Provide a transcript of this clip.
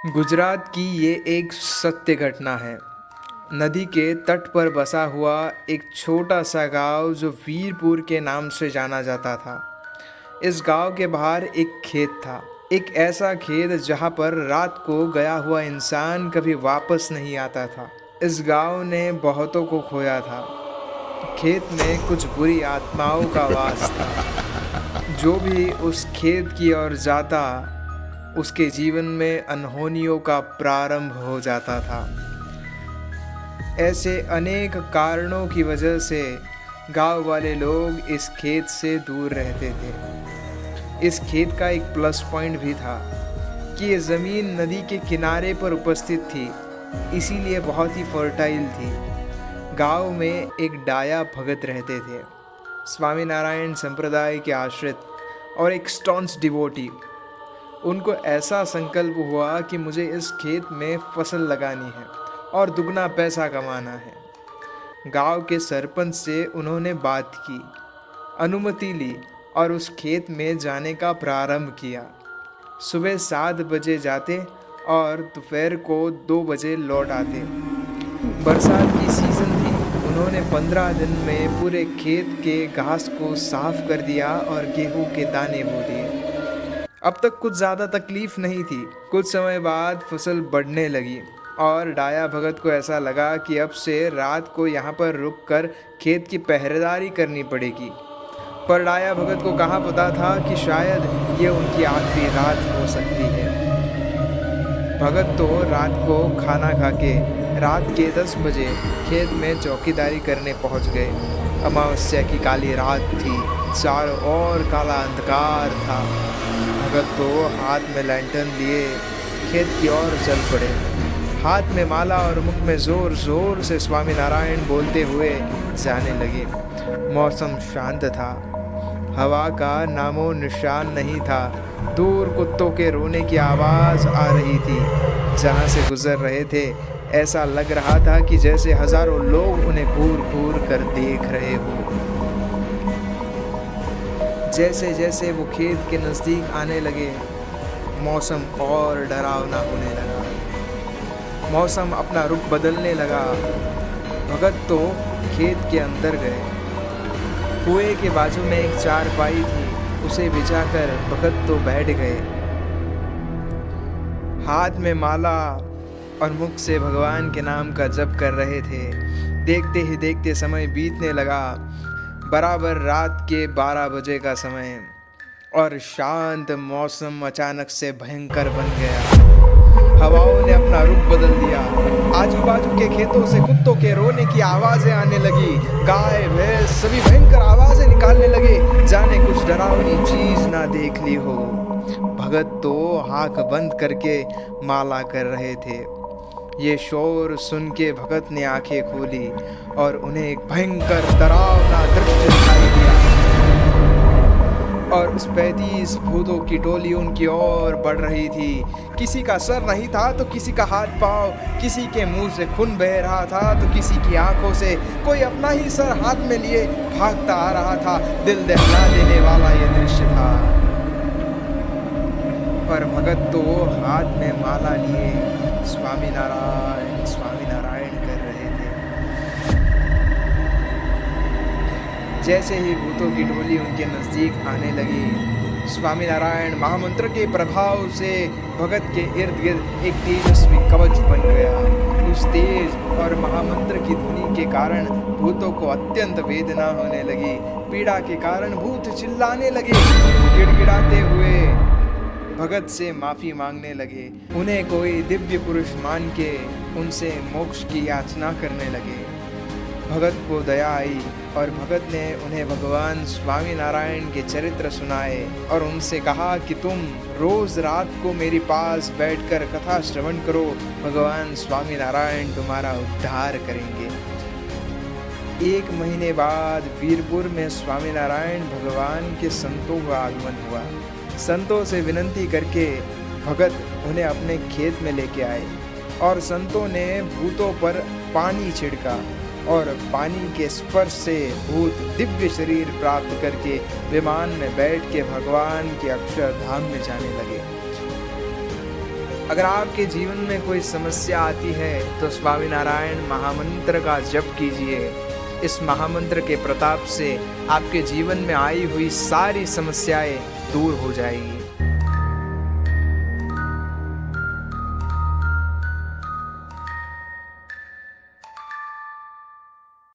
गुजरात की ये एक सत्य घटना है। नदी के तट पर बसा हुआ एक छोटा सा गांव जो वीरपुर के नाम से जाना जाता था। इस गांव के बाहर एक खेत था। एक ऐसा खेत जहां पर रात को गया हुआ इंसान कभी वापस नहीं आता था। इस गांव ने बहुतों को खोया था। खेत में कुछ बुरी आत्माओं का वास था। जो भी उस खेत की ओर जाता उसके जीवन में अनहोनियों का प्रारंभ हो जाता था। ऐसे अनेक कारणों की वजह से गांव वाले लोग इस खेत से दूर रहते थे। इस खेत का एक प्लस पॉइंट भी था कि ये ज़मीन नदी के किनारे पर उपस्थित थी, इसीलिए बहुत ही फर्टाइल थी। गांव में एक डाया भगत रहते थे, स्वामीनारायण संप्रदाय के आश्रित और एक स्टॉन्स डिवोटी। उनको ऐसा संकल्प हुआ कि मुझे इस खेत में फसल लगानी है और दुगना पैसा कमाना है। गांव के सरपंच से उन्होंने बात की, अनुमति ली और उस खेत में जाने का प्रारंभ किया। सुबह 7 बजे जाते और दोपहर को 2 बजे लौट आते। बरसात की सीज़न थी। उन्होंने 15 दिन में पूरे खेत के घास को साफ कर दिया और गेहूं के दाने बो दिए। अब तक कुछ ज़्यादा तकलीफ नहीं थी। कुछ समय बाद फसल बढ़ने लगी और डाया भगत को ऐसा लगा कि अब से रात को यहाँ पर रुककर खेत की पहरेदारी करनी पड़ेगी। पर डाया भगत को कहाँ पता था कि शायद ये उनकी आखिरी रात हो सकती है। भगत तो रात को खाना खा के रात के 10 बजे खेत में चौकीदारी करने पहुँच गए। अमावस्या की काली रात थी, चारों ओर काला अंधकार था। भगत तो हाथ में लैंटर्न लिए खेत की ओर चल पड़े। हाथ में माला और मुख में जोर जोर से स्वामीनारायण बोलते हुए जाने लगे। मौसम शांत था, हवा का नामो निशान नहीं था। दूर कुत्तों के रोने की आवाज़ आ रही थी। जहाँ से गुजर रहे थे ऐसा लग रहा था कि जैसे हजारों लोग उन्हें घूर घूर कर देख रहे हो। जैसे जैसे वो खेत के नज़दीक आने लगे, मौसम और डरावना होने लगा। मौसम अपना रुख बदलने लगा। भगत तो खेत के अंदर गए। कुएं के बाजू में एक चारपाई थी, उसे बिछाकर भगत तो बैठ गए। हाथ में माला और मुख से भगवान के नाम का जप कर रहे थे। देखते ही देखते समय बीतने लगा। बराबर रात के 12 बजे का समय और शांत मौसम अचानक से भयंकर बन गया। हवाओं ने अपना रुख बदल दिया। आजू बाजू के खेतों से कुत्तों के रोने की आवाज़ें आने लगी। गाय भैंस सभी भयंकर आवाज़ें निकालने लगे, जाने कुछ डरावनी चीज़ ना देख ली हो। भगत तो आँख बंद करके माला कर रहे थे। ये शोर सुन के भगत ने आंखें खोली और उन्हें एक भयंकर डरावना दृश्य दिखाई दिया। और उस 35 भूतों की टोली उनकी ओर बढ़ रही थी। किसी का सर नहीं था तो किसी का हाथ पांव, किसी के मुंह से खून बह रहा था तो किसी की आंखों से। कोई अपना ही सर हाथ में लिए भागता आ रहा था। दिल दहला देने वाला ये दृश्य था। पर भगत तो हाथ में माला लिए स्वामीनारायण स्वामीनारायण कर रहे थे। जैसे ही भूतों की टोली उनके नज़दीक आने लगी, स्वामीनारायण महामंत्र के प्रभाव से भगत के इर्द गिर्द एक तेजस्वी कवच बन गया। उस तेज और महामंत्र की ध्वनि के कारण भूतों को अत्यंत वेदना होने लगी। पीड़ा के कारण भूत चिल्लाने लगे, गिड़गिड़ाते हुए भगत से माफ़ी मांगने लगे। उन्हें कोई दिव्य पुरुष मान के उनसे मोक्ष की याचना करने लगे। भगत को दया आई और भगत ने उन्हें भगवान स्वामीनारायण के चरित्र सुनाए और उनसे कहा कि तुम रोज़ रात को मेरे पास बैठकर कथा श्रवण करो, भगवान स्वामीनारायण तुम्हारा उद्धार करेंगे। 1 महीने बाद वीरपुर में स्वामीनारायण भगवान के संतों का आगमन हुआ। संतों से विनती करके भगत उन्हें अपने खेत में लेके आए और संतों ने भूतों पर पानी छिड़का और पानी के स्पर्श से भूत दिव्य शरीर प्राप्त करके विमान में बैठ के भगवान के अक्षरधाम में जाने लगे। अगर आपके जीवन में कोई समस्या आती है तो स्वामी नारायण महामंत्र का जप कीजिए। इस महामंत्र के प्रताप से आपके जीवन में आई हुई सारी समस्याएं दूर हो जाएगी।